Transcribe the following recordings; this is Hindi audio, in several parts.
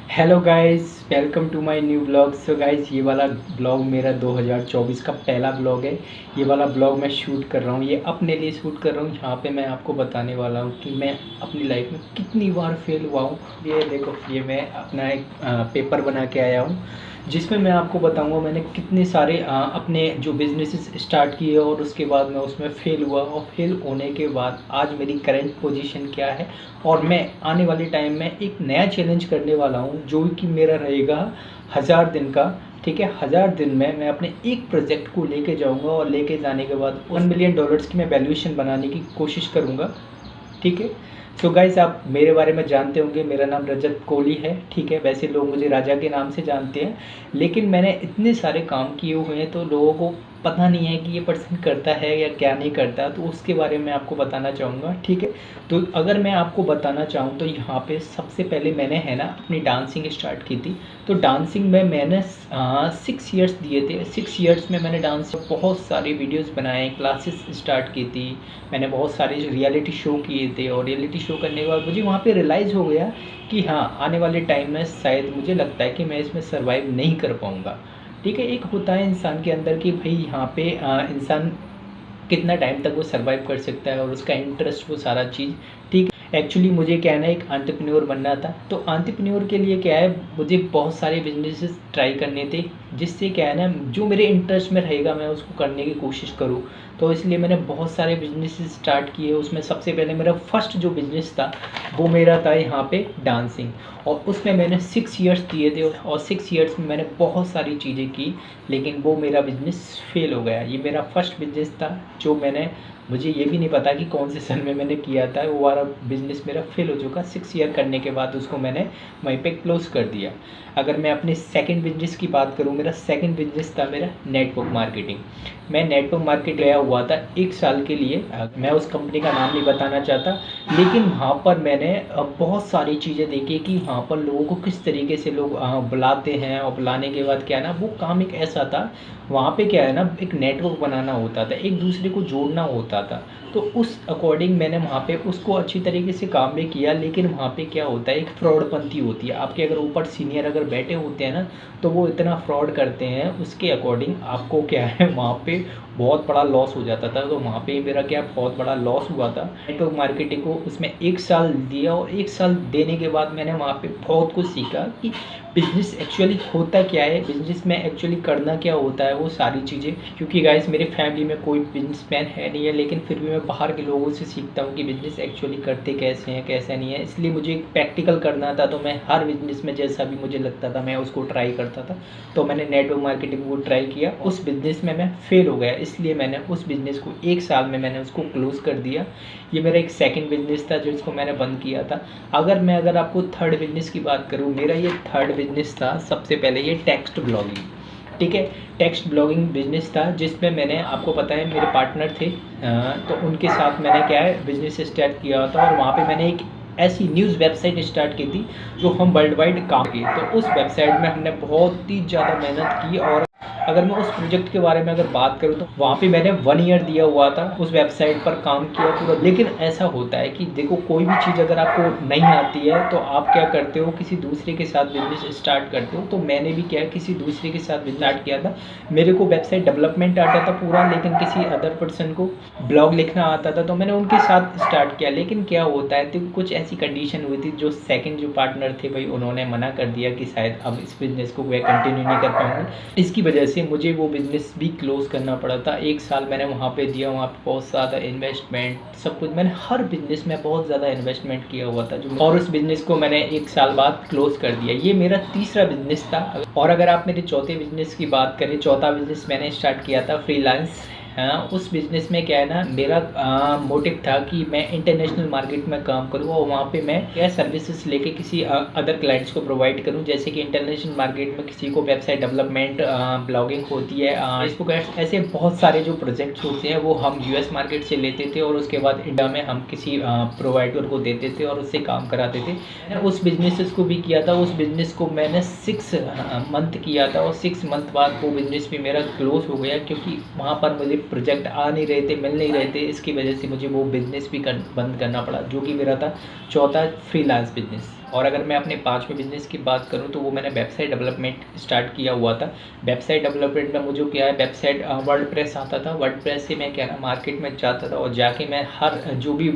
Hello guys, welcome to my new blog. So guys, ये वाला ब्लॉग मेरा 2024 का पहला ब्लॉग है। ये वाला ब्लॉग मैं शूट कर रहा हूँ, ये अपने लिए शूट कर रहा हूँ। यहाँ पे मैं आपको बताने वाला हूँ कि मैं अपनी लाइफ में कितनी बार फेल हुआ हूँ। ये देखो, ये मैं अपना एक पेपर बना के आया हूँ, जिसमें मैं आपको बताऊंगा मैंने कितने सारे अपने जो बिजनेसेस स्टार्ट किए और उसके बाद मैं उसमें फ़ेल हुआ, और फेल होने के बाद आज मेरी करंट पोजीशन क्या है। और मैं आने वाले टाइम में एक नया चैलेंज करने वाला हूँ, जो कि मेरा रहेगा 1000 दिन का। ठीक है, 1000 दिन में मैं अपने एक प्रोजेक्ट को लेके जाऊँगा और लेके जाने के बाद $1 मिलियन की मैं वैल्यूएशन बनाने की कोशिश करूँगा। ठीक है। सो गाइस, आप मेरे बारे में जानते होंगे, मेरा नाम रजत कोहली है। ठीक है, वैसे लोग मुझे राजा के नाम से जानते हैं, लेकिन मैंने इतने सारे काम किए हुए हैं तो लोगों को पता नहीं है कि ये पर्सन करता है या क्या नहीं करता, तो उसके बारे में आपको बताना चाहूँगा। ठीक है, तो अगर मैं आपको बताना चाहूँ तो यहाँ पे सबसे पहले मैंने है ना अपनी डांसिंग स्टार्ट की थी। तो डांसिंग में मैंने 6 ईयर्स दिए थे। 6 ईयर्स में मैंने डांस बहुत सारे वीडियोस बनाए, क्लासेस स्टार्ट की थी, मैंने बहुत सारे रियलिटी शो किए थे। और रियलिटी शो करने के बाद मुझे वहाँ पे रियलाइज़ हो गया कि हाँ, आने वाले टाइम में शायद मुझे लगता है कि मैं इसमें सर्वाइव नहीं कर पाऊँगा। ठीक है, एक होता है इंसान के अंदर कि भाई यहाँ पे इंसान कितना टाइम तक वो सर्वाइव कर सकता है और उसका इंटरेस्ट वो सारा चीज़। ठीक है, एक्चुअली मुझे क्या है ना, एक एंटरप्रेन्योर बनना था। तो एंटरप्रेन्योर के लिए क्या है, मुझे बहुत सारे बिजनेसेस ट्राई करने थे, जिससे क्या है ना, जो मेरे इंटरेस्ट में रहेगा मैं उसको करने की कोशिश करूँ। तो इसलिए मैंने बहुत सारे बिजनेसेस स्टार्ट किए। उसमें सबसे पहले मेरा फर्स्ट जो बिज़नेस था वो मेरा था यहाँ पे डांसिंग, और उसमें मैंने 6 ईयर्स दिए थे और 6 ईयर्स में मैंने बहुत सारी चीज़ें की, लेकिन वो मेरा बिज़नेस फेल हो गया। ये मेरा फर्स्ट बिज़नेस था, जो मैंने, मुझे ये भी नहीं पता कि कौन से सन में मैंने किया था। वो वाला बिज़नेस मेरा फेल हो चुका। 6 ईयर करने के बाद उसको मैंने वहीं पे क्लोज़ कर दिया। अगर मैं अपने सेकंड बिज़नेस की बात करूँ, मेरा सेकंड बिज़नेस था मेरा नेटवर्क मार्केटिंग। मैं नेटवर्क मार्केट गया हुआ था 1 साल के लिए। मैं उस कंपनी का नाम नहीं बताना चाहता, लेकिन वहाँ पर मैंने बहुत सारी चीज़ें देखी कि वहाँ पर लोगों को किस तरीके से लोग बुलाते हैं, और बुलाने के बाद क्या है ना, वो काम एक ऐसा था, वहाँ पे क्या है ना, एक नेटवर्क बनाना होता था, एक दूसरे को जोड़ना होता था। तो उस अकॉर्डिंग मैंने वहाँ पे उसको अच्छी तरीके से काम भी किया, लेकिन वहाँ पे क्या होता है, एक फ्रॉडपंती होती है। आपके अगर ऊपर सीनियर अगर बैठे होते हैं ना, तो वो इतना फ्रॉड करते हैं, उसके अकॉर्डिंग आपको क्या है वहाँ पे बहुत बड़ा लॉस हो जाता था। तो वहाँ पे मेरा क्या बहुत बड़ा लॉस हुआ था। नेटवर्क मार्केटिंग को उसमें 1 साल दिया, और 1 साल देने के बाद मैंने वहाँ पे बहुत कुछ सीखा कि बिज़नेस एक्चुअली होता क्या है, बिज़नेस में एक्चुअली करना क्या होता है, वो सारी चीज़ें। क्योंकि गाइस, मेरे फैमिली में कोई बिजनेसमैन है नहीं है, लेकिन फिर भी मैं बाहर के लोगों से सीखता हूँ कि बिज़नेस एक्चुअली करते कैसे हैं, कैसे नहीं है। इसलिए मुझे एक प्रैक्टिकल करना था, तो मैं हर बिज़नेस में जैसा भी मुझे लगता था मैं उसको ट्राई करता था। तो मैंने नेटवर्क मार्केटिंग को ट्राई किया, उस बिज़नेस में मैं फेल हो गया, इसलिए मैंने उस बिज़नेस को 1 साल में मैंने उसको क्लोज़ कर दिया। ये मेरा एक सेकंड बिज़नेस था जिसको मैंने बंद किया था। अगर आपको थर्ड बिज़नेस की बात करूँ, मेरा ये थर्ड बिज़नेस था। सबसे पहले ये टेक्स्ट ब्लॉगिंग। ठीक है, टेक्स्ट ब्लॉगिंग बिज़नेस था, जिसमें मैंने, आपको पता है मेरे पार्टनर थे, तो उनके साथ मैंने क्या है बिज़नेस स्टार्ट किया था। और वहाँ पे मैंने एक ऐसी न्यूज़ वेबसाइट स्टार्ट की थी जो हम वर्ल्ड वाइड काम किए। तो उस वेबसाइट में हमने बहुत ही ज़्यादा मेहनत की। और अगर मैं उस प्रोजेक्ट के बारे में अगर बात करूँ, तो वहाँ पे मैंने 1 ईयर दिया हुआ था, उस वेबसाइट पर काम किया पूरा। लेकिन ऐसा होता है कि देखो, कोई भी चीज़ अगर आपको नहीं आती है तो आप क्या करते हो, किसी दूसरे के साथ बिज़नेस स्टार्ट करते हो। तो मैंने भी क्या है, किसी दूसरे के साथ स्टार्ट किया था। मेरे को वेबसाइट डेवलपमेंट आता था पूरा, लेकिन किसी अदर पर्सन को ब्लॉग लिखना आता था, तो मैंने उनके साथ स्टार्ट किया। लेकिन क्या होता है, तो कुछ ऐसी कंडीशन हुई थी, जो सेकंड जो पार्टनर थे भाई, उन्होंने मना कर दिया कि शायद अब इस बिज़नेस को मैं कंटिन्यू नहीं कर पाऊँगा। इसकी वजह से मुझे वो बिज़नेस भी क्लोज़ करना पड़ा था। 1 साल मैंने वहाँ पे दिया, वहाँ पे बहुत ज़्यादा इन्वेस्टमेंट, सब कुछ मैंने हर बिज़नेस में बहुत ज़्यादा इन्वेस्टमेंट किया हुआ था जो, और उस बिज़नेस को मैंने 1 साल बाद क्लोज़ कर दिया। ये मेरा तीसरा बिज़नेस था। और अगर आप मेरे चौथे बिज़नेस की बात करें, चौथा बिज़नेस मैंने स्टार्ट किया था फ्रीलांस। हाँ, उस बिज़नेस में क्या है ना, मेरा मोटिव था कि मैं इंटरनेशनल मार्केट में काम करूँ, और वहाँ पे मैं क्या सर्विसेज लेके किसी अदर क्लाइंट्स को प्रोवाइड करूँ। जैसे कि इंटरनेशनल मार्केट में किसी को वेबसाइट डेवलपमेंट, ब्लॉगिंग होती है, फेसबुक एड्स, ऐसे बहुत सारे जो प्रोजेक्ट्स होते हैं वो हम यूएस मार्केट से लेते थे, और उसके बाद इंडिया में हम किसी प्रोवाइडर को देते थे और उससे काम कराते थे। मैंने उस बिज़नेस को भी किया था। उस बिज़नेस को मैंने 6 मंथ किया था, और 6 मंथ बाद वो बिज़नेस भी मेरा क्लोज़ हो गया, क्योंकि वहाँ पर मुझे प्रोजेक्ट आ नहीं रहे थे, मिल नहीं रहे थे। इसकी वजह से मुझे वो बिज़नेस भी बंद करना पड़ा, जो कि मेरा था चौथा फ्रीलांस बिज़नेस। और अगर मैं अपने 5वें बिज़नेस की बात करूँ तो वो मैंने वेबसाइट डेवलपमेंट स्टार्ट किया हुआ था। वेबसाइट डेवलपमेंट में मुझे क्या है, वेबसाइट वर्डप्रेस आता था। वर्डप्रेस से मैं क्या ना मार्केट में जाता था और जाके मैं हर जो भी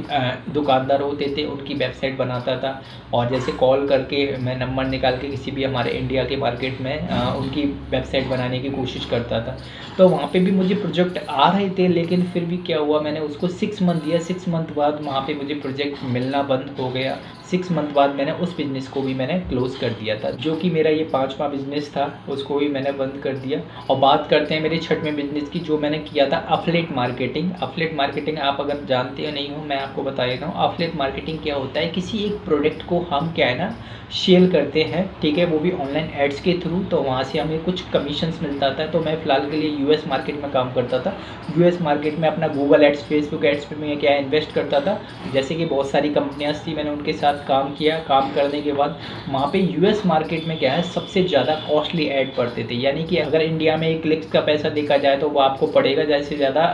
दुकानदार होते थे उनकी वेबसाइट बनाता था, और जैसे कॉल करके मैं नंबर निकाल के किसी भी हमारे इंडिया के मार्केट में उनकी वेबसाइट बनाने की कोशिश करता था। तो वहाँ पे भी मुझे प्रोजेक्ट आ रहे थे, लेकिन फिर भी क्या हुआ, मैंने उसको 6 मंथ दिया। 6 मंथ बाद वहाँ पे मुझे प्रोजेक्ट मिलना बंद हो गया। 6 मंथ बाद मैंने उस बिज़नेस को भी मैंने क्लोज़ कर दिया था, जो कि मेरा ये 5वां बिज़नेस था, उसको भी मैंने बंद कर दिया। और बात करते हैं मेरे 6वें बिज़नेस की, जो मैंने किया था एफिलिएट मार्केटिंग। एफिलिएट मार्केटिंग आप अगर जानते हो नहीं हो, मैं आपको बता देता हूँ। एफिलिएट मार्केटिंग क्या होता है, किसी एक प्रोडक्ट को हम क्या है ना सेल करते हैं, ठीक है, वो भी ऑनलाइन एड्स के थ्रू, तो वहाँ से हमें कुछ कमीशंस मिलता था। तो मैं फ़िलहाल के लिए यूएस मार्केट में काम करता था। यूएस मार्केट में अपना गूगल एड्स, फेसबुक एड्स पे मैं क्या इन्वेस्ट करता था। जैसे कि बहुत सारी कंपनियाँ थी, मैंने उनके साथ काम किया। काम करने के बाद वहाँ पे यूएस मार्केट में क्या है, सबसे ज़्यादा कॉस्टली ऐड पड़ते थे। यानी कि अगर इंडिया में एक क्लिक्स का पैसा देखा जाए तो वो आपको पड़ेगा ज़्यादा से ज़्यादा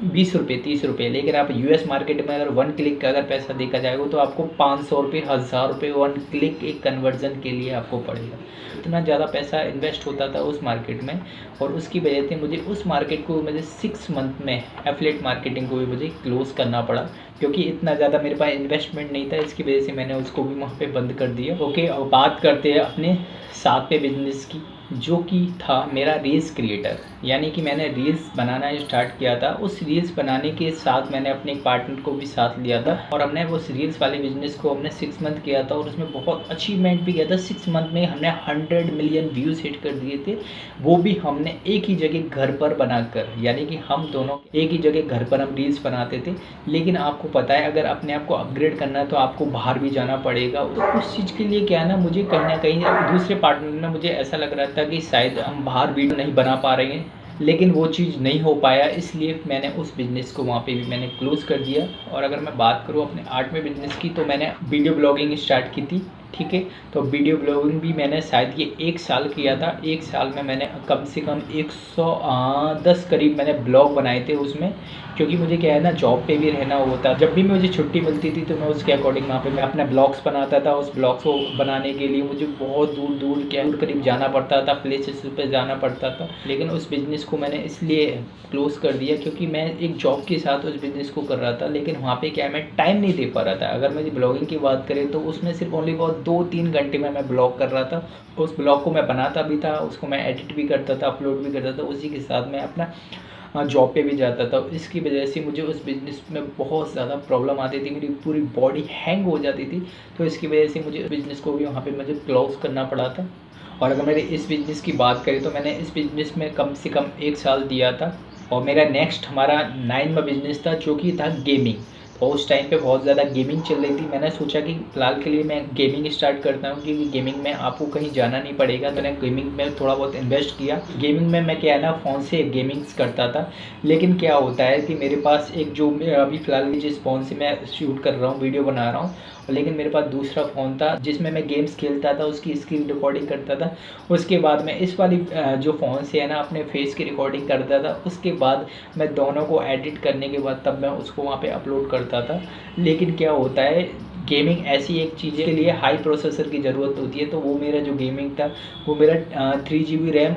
20 रुपये 30 रुपये, लेकिन आप यूएस मार्केट में अगर 1 क्लिक का अगर पैसा देखा जाएगा तो आपको 500 रुपये 1000 रुपये 1 क्लिक एक कन्वर्जन के लिए आपको पड़ेगा। इतना ज़्यादा पैसा इन्वेस्ट होता था उस मार्केट में, और उसकी वजह से मुझे उस मार्केट को मुझे 6 मंथ में एफिलिएट मार्केटिंग को भी मुझे क्लोज़ करना पड़ा, क्योंकि इतना ज़्यादा मेरे पास इन्वेस्टमेंट नहीं था। इसकी वजह से मैंने उसको भी वहाँ पे बंद कर दिया। ओके, अब बात करते हैं अपने 7वें बिज़नेस की, जो कि था मेरा रील्स क्रिएटर। यानी कि मैंने रील्स बनाना स्टार्ट किया था। उस रील्स बनाने के साथ मैंने अपने एक पार्टनर को भी साथ लिया था, और हमने उस रील्स वाले बिज़नेस को हमने 6 मंथ किया था, और उसमें बहुत अचीवमेंट भी किया था। 6 मंथ में हमने 100 मिलियन व्यूज़ हिट कर दिए थे, वो भी हमने एक ही जगह घर पर बनाकर। यानी कि हम दोनों एक ही जगह घर पर हम रील्स बनाते थे। लेकिन आपको पता है, अगर अपने आप को अपग्रेड करना है तो आपको बाहर भी जाना पड़ेगा। तो उस चीज़ के लिए क्या है ना, मुझे कहीं ना कहीं दूसरे पार्टनर में मुझे ऐसा लग रहा था कि शायद हम बाहर वीडियो नहीं बना पा रहे हैं, लेकिन वो चीज़ नहीं हो पाया। इसलिए मैंने उस बिज़नेस को वहाँ पे भी मैंने क्लोज़ कर दिया। और अगर मैं बात करूँ अपने 8वें बिज़नेस की, तो मैंने वीडियो ब्लॉगिंग स्टार्ट की थी, ठीक है। तो वीडियो ब्लॉगिंग भी मैंने शायद ये 1 साल किया था। 1 साल में मैंने कम से कम 110 करीब मैंने ब्लॉग बनाए थे उसमें, क्योंकि मुझे क्या है ना, जॉब पे भी रहना होता। जब भी मुझे छुट्टी मिलती थी तो मैं उसके अकॉर्डिंग वहाँ पे मैं अपने ब्लॉग्स बनाता था। उस ब्लॉग्स को बनाने के लिए मुझे बहुत दूर दूर क्या दूर करीब जाना पड़ता था, प्लेसेस पे जाना पड़ता था। लेकिन उस बिज़नेस को मैंने इसलिए क्लोज़ कर दिया क्योंकि मैं एक जॉब के साथ उस बिज़नेस को कर रहा था, लेकिन वहाँ पे क्या है, मैं टाइम नहीं दे पा रहा था। अगर मेरी ब्लॉगिंग की बात करें तो उसमें सिर्फ ओनली बहुत 2-3 घंटे में मैं ब्लॉग कर रहा था। उस ब्लॉग को मैं बनाता भी था, उसको मैं एडिट भी करता था, अपलोड भी करता था, उसी के साथ मैं अपना जॉब पे भी जाता था। इसकी वजह से मुझे उस बिज़नेस में बहुत ज़्यादा प्रॉब्लम आती थी, मेरी पूरी बॉडी हैंग हो जाती थी। तो इसकी वजह से मुझे बिज़नेस को भी वहाँ पे मुझे क्लोज़ करना पड़ा था। और अगर मेरे इस बिज़नेस की बात करें तो मैंने इस बिज़नेस में कम से कम 1 साल दिया था। और मेरा नेक्स्ट हमारा 9वां बिज़नेस था, जो कि था गेमिंग। तो उस टाइम पे बहुत ज़्यादा गेमिंग चल रही थी। मैंने सोचा कि फ़िलहाल के लिए मैं गेमिंग स्टार्ट करता हूँ, क्योंकि गेमिंग में आपको कहीं जाना नहीं पड़ेगा। तो मैंने गेमिंग में थोड़ा बहुत इन्वेस्ट किया। गेमिंग में मैं क्या है ना, फ़ोन से गेमिंग्स करता था। लेकिन क्या होता है कि मेरे पास एक जो अभी फ़िलहाल जिस फ़ोन से मैं शूट कर रहा हूँ, वीडियो बना रहा हूँ, लेकिन मेरे पास दूसरा फ़ोन था जिसमें मैं गेम्स खेलता था, उसकी स्क्रीन रिकॉर्डिंग करता था। उसके बाद मैं इस वाली जो फ़ोन से है ना, अपने फेस की रिकॉर्डिंग करता था। उसके बाद मैं दोनों को एडिट करने के बाद तब मैं उसको वहाँ पे अपलोड करता था। लेकिन क्या होता है, गेमिंग ऐसी एक चीज़ के लिए हाई प्रोसेसर की ज़रूरत होती है। तो वो मेरा जो गेमिंग था वो मेरा 3 GB रैम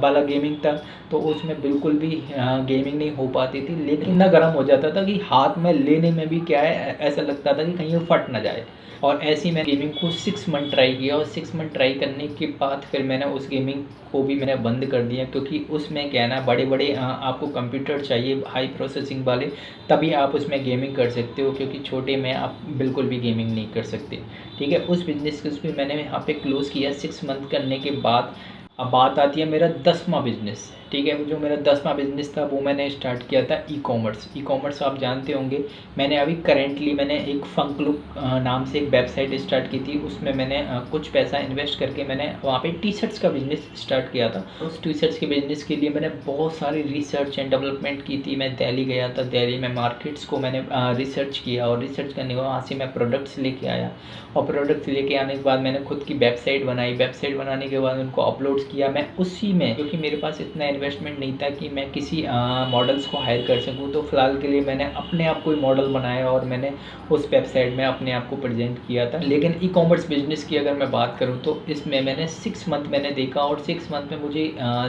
वाला गेमिंग था। तो उसमें बिल्कुल भी गेमिंग नहीं हो पाती थी, लेकिन इतना गर्म हो जाता था कि हाथ में लेने में भी क्या है, ऐसा लगता था कि कहीं वो फट ना जाए। और ऐसे ही मैं गेमिंग को 6 मंथ ट्राई किया, और 6 मंथ ट्राई करने के बाद फिर मैंने उस गेमिंग को भी मैंने बंद कर दिया। क्योंकि उसमें क्या है ना, बड़े बड़े आपको कंप्यूटर चाहिए हाई प्रोसेसिंग वाले, तभी आप उसमें गेमिंग कर सकते हो, क्योंकि छोटे में आप बिल्कुल भी गेमिंग नहीं कर सकते, ठीक है। उस बिज़नेस को भी मैंने यहाँ पे क्लोज़ किया 6 मंथ करने के बाद। अब बात आती है मेरा 10वां बिज़नेस, ठीक है। जो मेरा 10वां बिज़नेस था वो मैंने स्टार्ट किया था ई कॉमर्स। ई कॉमर्स आप जानते होंगे। मैंने अभी करेंटली मैंने एक फंकलुक नाम से एक वेबसाइट स्टार्ट की थी। उसमें मैंने कुछ पैसा इन्वेस्ट करके मैंने वहाँ पे टी शर्ट्स का बिज़नेस स्टार्ट किया था। उस टी शर्ट्स के बिज़नेस के लिए मैंने बहुत सारी रिसर्च एंड डेवलपमेंट की थी। मैं दिल्ली गया था, दिल्ली में मार्केट्स को मैंने रिसर्च किया, और रिसर्च करने के बाद वहाँ से मैं प्रोडक्ट्स लेके आया, और प्रोडक्ट्स लेके आने के बाद मैंने खुद की वेबसाइट बनाई। वेबसाइट बनाने के बाद उनको अपलोड किया मैं उसी में, क्योंकि मेरे पास इतना इन्वेस्टमेंट नहीं था कि मैं किसी मॉडल्स को हायर कर सकूँ। तो फ़िलहाल के लिए मैंने अपने आप को ही मॉडल बनाया और मैंने उस वेबसाइट में अपने आप को प्रेजेंट किया था। लेकिन ई कॉमर्स बिजनेस की अगर मैं बात करूँ तो इसमें मैंने 6 मंथ मैंने देखा, और 6 मंथ में मुझे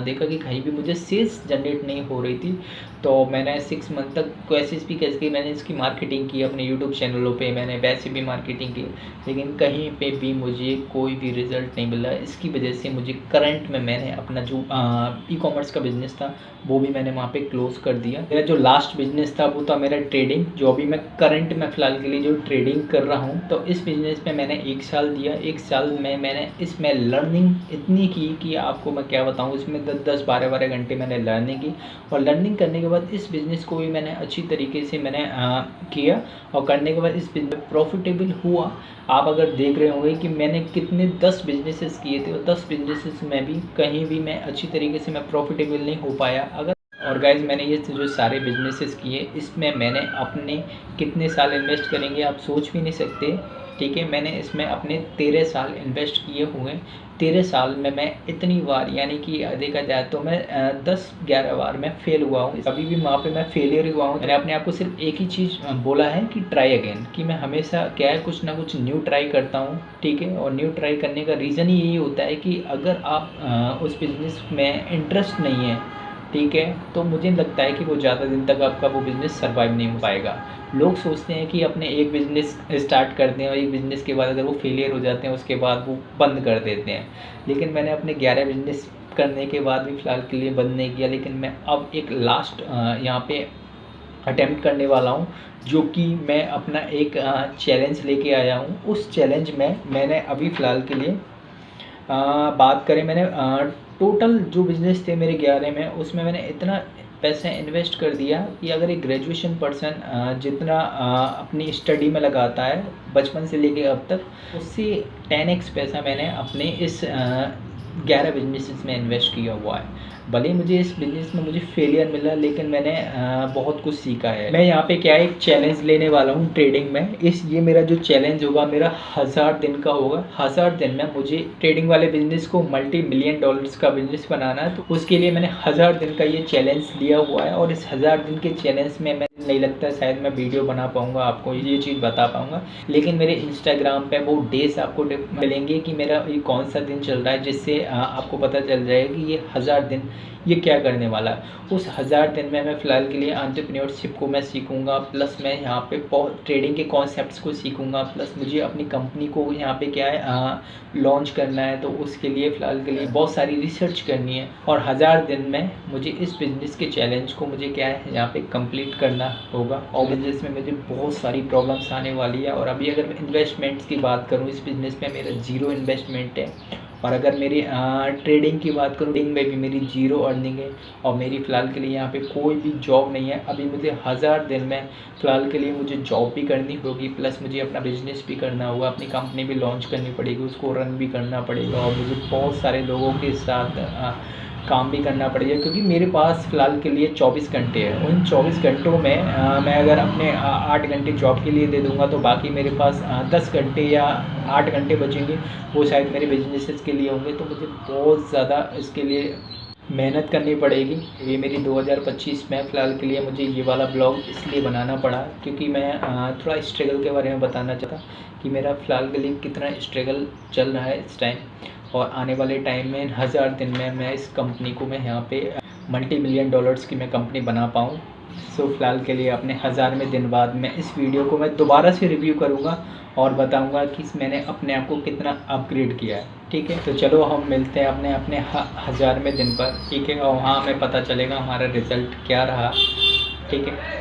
देखा कि कहीं भी मुझे सेल्स जनरेट नहीं हो रही थी। तो मैंने 6 मंथ तक कोशिश भी कैसे मैंने इसकी मार्केटिंग की, अपने यूट्यूब चैनलों पे मैंने वैसे भी मार्केटिंग की, लेकिन कहीं पे भी मुझे कोई भी रिज़ल्ट नहीं मिला। इसकी वजह से मुझे करंट में मैंने अपना जो ई कॉमर्स का बिज़नेस था वो भी मैंने वहाँ पे क्लोज़ कर दिया। मेरा जो लास्ट बिज़नेस था वो था मेरा ट्रेडिंग, जो अभी मैं करंट में फ़िलहाल के लिए जो ट्रेडिंग कर रहा हूँ। तो इस बिज़नेस में मैंने 1 साल दिया। 1 साल में मैंने इसमें लर्निंग इतनी की कि आपको मैं क्या बताऊँ। इसमें 10-10 12-12 घंटे मैंने लर्निंग की, और लर्निंग करने के बाद इस बिज़नेस को भी मैंने अच्छी तरीके से मैंने किया, और करने के बाद इस बिज़नेस प्रॉफिटेबल हुआ। आप अगर देख रहे होंगे कि मैंने कितने 10 बिज़नेसेस किए थे, और 10 बिज़नेसेस में भी कहीं भी मैं अच्छी तरीके से मैं प्रॉफिटेबल नहीं हो पाया। अगर और गाइज़ मैंने ये जो सारे बिज़नेसेस किए, इसमें मैंने अपने कितने साल इन्वेस्ट करेंगे आप सोच भी नहीं सकते। ठीक है, मैंने इसमें अपने 13 साल इन्वेस्ट किए हुए। 13 साल में मैं इतनी बार, यानी कि देखा जाए तो मैं 10-11 बार मैं फेल हुआ हूँ। अभी भी वहाँ पे मैं फेलियर ही हुआ हूँ। मैंने अपने आप को सिर्फ एक ही चीज़ बोला है कि ट्राई अगेन, कि मैं हमेशा क्या है कुछ ना कुछ न्यू ट्राई करता हूँ। ठीक है, और न्यू ट्राई करने का रीज़न ही यही होता है कि अगर आप उस बिज़नेस में इंटरेस्ट नहीं है, ठीक है, तो मुझे लगता है कि वो ज़्यादा दिन तक आपका वो बिज़नेस सर्वाइव नहीं हो पाएगा। लोग सोचते हैं कि अपने एक बिज़नेस स्टार्ट करते हैं और एक बिज़नेस के बाद अगर वो फेलियर हो जाते हैं उसके बाद वो बंद कर देते हैं। लेकिन मैंने अपने 11 बिज़नेस करने के बाद भी फ़िलहाल के लिए बंद नहीं किया। लेकिन मैं अब एक लास्ट यहाँ पे अटेम्प्ट करने वाला हूँ, जो कि मैं अपना एक चैलेंज लेके आया हूँ। उस चैलेंज में मैंने अभी फ़िलहाल के लिए बात करें, मैंने टोटल जो बिज़नेस थे मेरे 11 में, उसमें मैंने इतना पैसा इन्वेस्ट कर दिया कि अगर एक ग्रेजुएशन पर्सन जितना अपनी स्टडी में लगाता है बचपन से लेके अब तक, उससे 10x पैसा मैंने अपने इस 11 बिजनेसेस में इन्वेस्ट किया हुआ है। भले ही मुझे इस बिज़नेस में मुझे फेलियर मिला, लेकिन मैंने बहुत कुछ सीखा है। मैं यहाँ पे क्या एक चैलेंज लेने वाला हूँ ट्रेडिंग में। ये मेरा जो चैलेंज होगा मेरा 1000 दिन का होगा। 1000 दिन में मुझे ट्रेडिंग वाले बिज़नेस को मल्टी-मिलियन डॉलर्स का बिज़नेस बनाना है। तो उसके लिए मैंने 1000 दिन का ये चैलेंज लिया हुआ है, और इस 1000 दिन के चैलेंज में मैं नहीं लगता शायद मैं वीडियो बना पाऊँगा, आपको ये चीज़ बता पाऊँगा। लेकिन मेरे इंस्टाग्राम पे वो डेज़ आपको मिलेंगे कि मेरा ये कौन सा दिन चल रहा है, जिससे आपको पता चल जाएगा कि ये 1000 दिन ये क्या करने वाला है। उस 1000 दिन में मैं फ़िलहाल के लिए एंटरप्रेन्योरशिप को मैं सीखूँगा, प्लस मैं यहाँ पे ट्रेडिंग के कॉन्सेप्ट्स को सीखूँगा, प्लस मुझे अपनी कंपनी को यहाँ पे क्या है लॉन्च करना है। तो उसके लिए फ़िलहाल के लिए बहुत सारी रिसर्च करनी है, और 1000 दिन में मुझे इस बिज़नेस के चैलेंज को मुझे क्या है यहाँ पे कंप्लीट करना होगा। और बिज़नेस में मुझे बहुत सारी प्रॉब्लम्स आने वाली है। और अभी अगर मैं इन्वेस्टमेंट्स की बात करूँ, इस बिज़नेस में मेरा 0 इन्वेस्टमेंट है। और अगर मेरी ट्रेडिंग की बात करूँ, ट्रेडिंग में भी मेरी 0 अर्निंग है, और मेरी फ़िलहाल के लिए यहाँ पे कोई भी जॉब नहीं है। अभी मुझे 1000 दिन में फ़िलहाल के लिए मुझे जॉब भी करनी होगी, प्लस मुझे अपना बिज़नेस भी करना होगा, अपनी कंपनी भी लॉन्च करनी पड़ेगी, उसको रन भी करना पड़ेगा, और मुझे बहुत सारे लोगों के साथ काम भी करना पड़ेगा, क्योंकि मेरे पास फ़िलहाल के लिए 24 घंटे है। उन 24 घंटों में मैं अगर अपने 8 घंटे जॉब के लिए दे दूँगा, तो बाकी मेरे पास 10 घंटे या 8 घंटे बचेंगे, वो शायद मेरे बिजनेसेस के लिए होंगे। तो मुझे बहुत ज़्यादा इसके लिए मेहनत करनी पड़ेगी। ये मेरी 2025 में फ़िलहाल के लिए मुझे ये वाला ब्लॉग इसलिए बनाना पड़ा, क्योंकि मैं थोड़ा स्ट्रगल के बारे में बताना चाहता कि मेरा फ़िलहाल के लिए कितना स्ट्रगल चल रहा है इस टाइम, और आने वाले टाइम में 1000 दिन में मैं इस कंपनी को मैं यहाँ पे मल्टी-मिलियन डॉलर्स की मैं कंपनी बना पाऊँ। सो फ़िलहाल के लिए अपने 1000वें दिन बाद मैं इस वीडियो को मैं दोबारा से रिव्यू करूँगा और बताऊँगा कि मैंने अपने आप को कितना अपग्रेड किया है। ठीक है, तो चलो हम मिलते हैं अपने 1000वें दिन पर। ठीक है, और वहाँ हमें पता चलेगा हमारा रिज़ल्ट क्या रहा। ठीक है।